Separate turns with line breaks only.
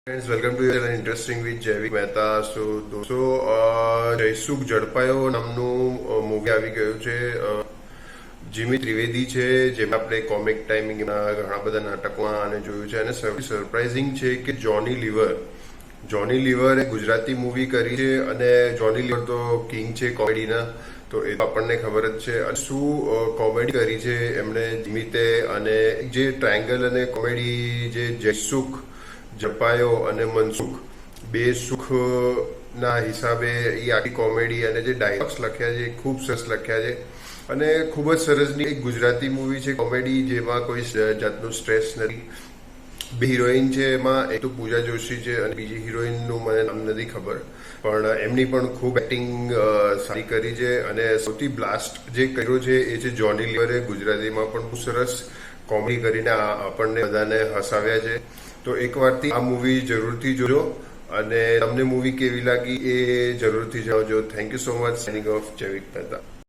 Friends, welcome to an interesting with જૈવિક મહેતા. દોસ્તો જયસુખ ઝડપાયો નામનું મૂવી આવી ગયું છે. જીમી ત્રિવેદી છે, જેમાં આપણે કોમિક ટાઈમિંગ ઘણા બધા નાટકોમાં આને જોયું છે. અને સરપ્રાઇઝિંગ છે કે જોની લીવરે ગુજરાતી મૂવી કરી છે. અને જોની લીવર તો કિંગ છે કોમેડીના, તો એ તો આપણને ખબર જ છે. અને શું કોમેડી કરી છે એમણે જીમીતે, અને જે ટ્રાયંગલ અને કોમેડી જે જયસુખ ઝડપાયો અને મનસુખ, બે સુખ ના હિસાબે એ આખી કોમેડી અને જે ડાયલોગ્સ લખ્યા છે એ ખૂબ સરસ લખ્યા છે. અને ખૂબ જ સરસની એક ગુજરાતી મૂવી છે કોમેડી, જેમાં કોઈ જાતનું સ્ટ્રેસ નથી. બે હિરોઈન છે એમાં, એક તો પૂજા જોશી છે અને બીજી હિરોઈનનું મને નામ નથી ખબર, પણ એમની પણ ખૂબ એક્ટિંગ સારી કરી છે. અને સૌથી બ્લાસ્ટ જે કર્યો છે એ છે જોની લીવરે. ગુજરાતીમાં પણ ખૂબ સરસ કોમેડી કરીને આપણને બધાને હસાવ્યા છે. તો એકવારથી આ મૂવી જરૂરથી જોજો, અને તમને મૂવી કેવી લાગી એ જરૂરથી જણાવજો. Thank you so much. Signing of, જૈવિક મહેતા.